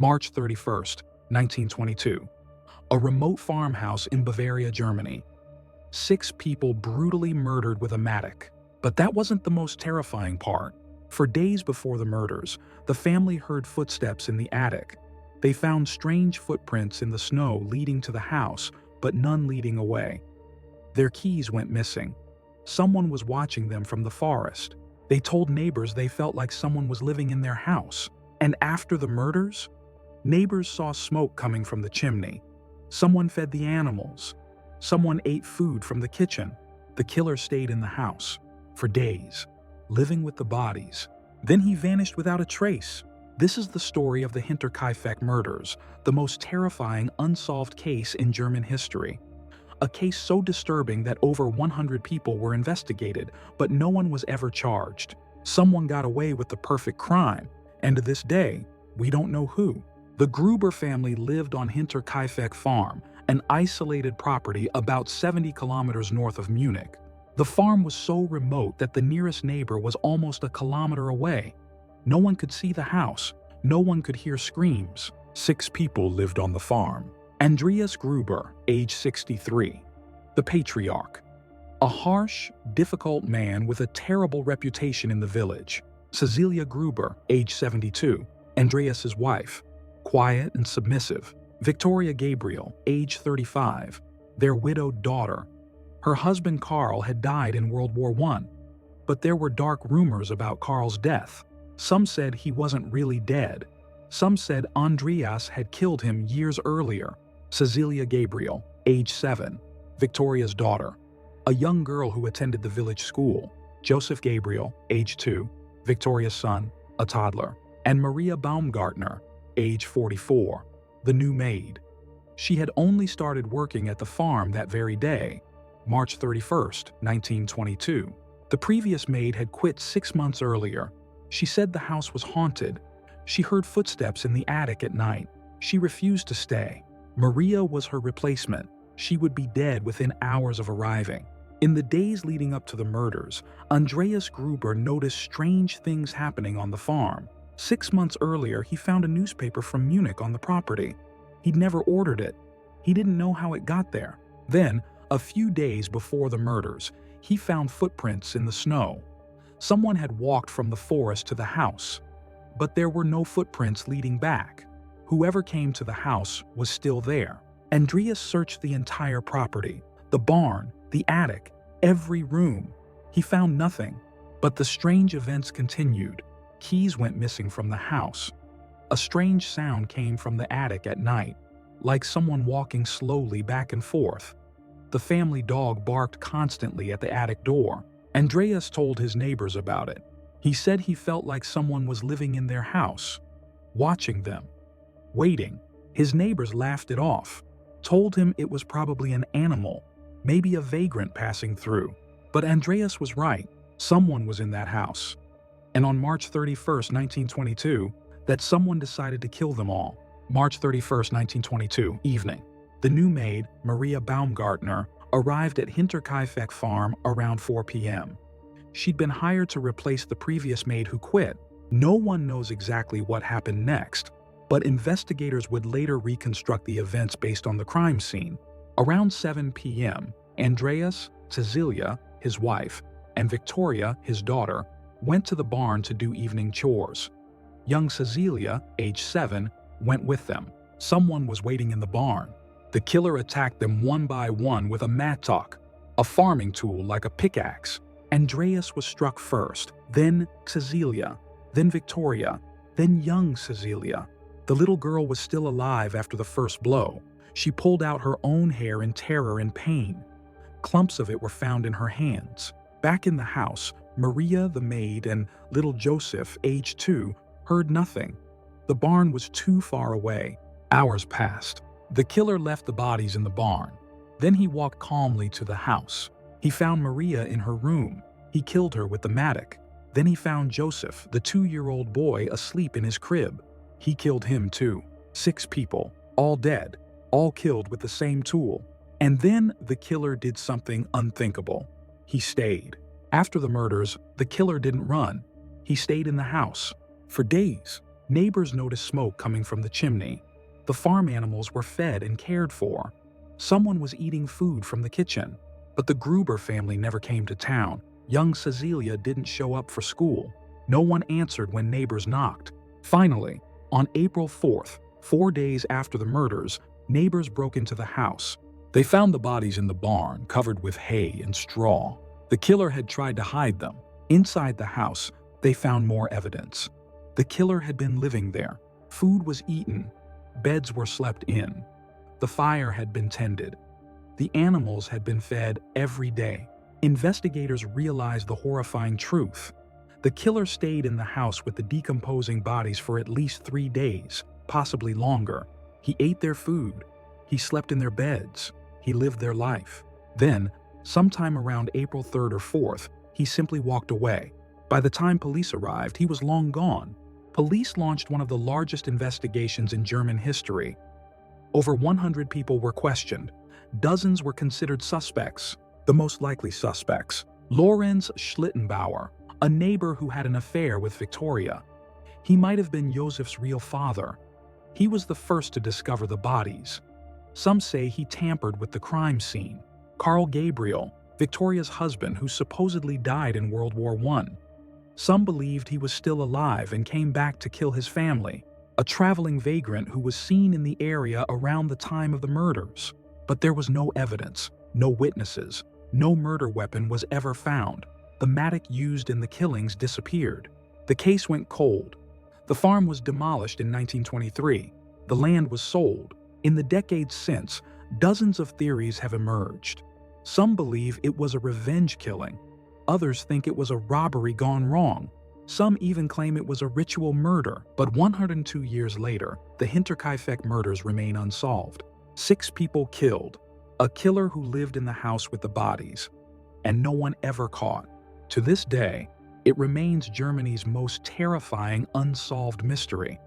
March 31st, 1922. A remote farmhouse in Bavaria, Germany. 6 people brutally murdered with a mattock. But that wasn't the most terrifying part. For days before the murders, the family heard footsteps in the attic. They found strange footprints in the snow leading to the house, but none leading away. Their keys went missing. Someone was watching them from the forest. They told neighbors they felt like someone was living in their house. And after the murders, neighbors saw smoke coming from the chimney. Someone fed the animals. Someone ate food from the kitchen. The killer stayed in the house for days, living with the bodies. Then he vanished without a trace. This is the story of the Hinterkaifeck murders, the most terrifying unsolved case in German history. A case so disturbing that over 100 people were investigated, but no one was ever charged. Someone got away with the perfect crime, and to this day, we don't know who. The Gruber family lived on Hinterkaifeck Farm, an isolated property about 70 kilometers north of Munich. The farm was so remote that the nearest neighbor was almost a kilometer away. No one could see the house. No one could hear screams. 6 people lived on the farm. Andreas Gruber, age 63, the patriarch. A harsh, difficult man with a terrible reputation in the village. Cecilia Gruber, age 72, Andreas's wife, quiet and submissive. Victoria Gabriel, age 35, their widowed daughter. Her husband Karl had died in World War I, but there were dark rumors about Karl's death. Some said he wasn't really dead. Some said Andreas had killed him years earlier. Cecilia Gabriel, age 7, Victoria's daughter. A young girl who attended the village school. Joseph Gabriel, age 2, Victoria's son, a toddler. And Maria Baumgartner, age 44, the new maid. She had only started working at the farm that very day, March 31st, 1922. The previous maid had quit 6 months earlier. She said the house was haunted. She heard footsteps in the attic at night. She refused to stay. Maria was her replacement. She would be dead within hours of arriving. In the days leading up to the murders, Andreas Gruber noticed strange things happening on the farm. 6 months earlier, he found a newspaper from Munich on the property. He'd never ordered it. He didn't know how it got there. Then, a few days before the murders, he found footprints in the snow. Someone had walked from the forest to the house, but there were no footprints leading back. Whoever came to the house was still there. Andreas searched the entire property, the barn, the attic, every room. He found nothing, but the strange events continued. Keys went missing from the house. A strange sound came from the attic at night, like someone walking slowly back and forth. The family dog barked constantly at the attic door. Andreas told his neighbors about it. He said he felt like someone was living in their house, watching them, waiting. His neighbors laughed it off, told him it was probably an animal, maybe a vagrant passing through. But Andreas was right. Someone was in that house. And on March 31st, 1922, that someone decided to kill them all. March 31st, 1922, evening. The new maid, Maria Baumgartner, arrived at Hinterkaifeck Farm around 4 p.m. She'd been hired to replace the previous maid who quit. No one knows exactly what happened next, but investigators would later reconstruct the events based on the crime scene. Around 7 p.m., Andreas, Cecilia, his wife, and Victoria, his daughter, went to the barn to do evening chores. Young Cecilia, age 7, went with them. Someone was waiting in the barn. The killer attacked them one by one with a mattock, a farming tool like a pickaxe. Andreas was struck first, then Cecilia, then Victoria, then young Cecilia. The little girl was still alive after the first blow. She pulled out her own hair in terror and pain. Clumps of it were found in her hands. Back in the house, Maria, the maid, and little Joseph, age 2, heard nothing. The barn was too far away. Hours passed. The killer left the bodies in the barn. Then he walked calmly to the house. He found Maria in her room. He killed her with the mattock. Then he found Joseph, the 2-year-old boy, asleep in his crib. He killed him too. 6 people, all dead, all killed with the same tool. And then the killer did something unthinkable. He stayed. After the murders, the killer didn't run. He stayed in the house for days. Neighbors noticed smoke coming from the chimney. The farm animals were fed and cared for. Someone was eating food from the kitchen. But the Gruber family never came to town. Young Cecilia didn't show up for school. No one answered when neighbors knocked. Finally, on April 4th, 4 days after the murders, neighbors broke into the house. They found the bodies in the barn, covered with hay and straw. The killer had tried to hide them. Inside the house, they found more evidence. The killer had been living there. Food was eaten. Beds were slept in. The fire had been tended. The animals had been fed every day. Investigators realized the horrifying truth. The killer stayed in the house with the decomposing bodies for at least 3 days, possibly longer. He ate their food. He slept in their beds. He lived their life. Then, sometime around April 3rd or 4th, he simply walked away. By the time police arrived, he was long gone. Police launched one of the largest investigations in German history. Over 100 people were questioned. Dozens were considered suspects. The most likely suspects: Lorenz Schlittenbauer, a neighbor who had an affair with Victoria. He might have been Josef's real father. He was the first to discover the bodies. Some say he tampered with the crime scene. Karl Gabriel, Victoria's husband who supposedly died in World War I. Some believed he was still alive and came back to kill his family. A traveling vagrant who was seen in the area around the time of the murders. But there was no evidence, no witnesses, no murder weapon was ever found. The mattock used in the killings disappeared. The case went cold. The farm was demolished in 1923. The land was sold. In the decades since, dozens of theories have emerged. Some believe it was a revenge killing. Others think it was a robbery gone wrong. Some even claim it was a ritual murder. But 102 years later, the Hinterkaifeck murders remain unsolved. 6 people killed. A killer who lived in the house with the bodies. And no one ever caught. To this day, it remains Germany's most terrifying unsolved mystery.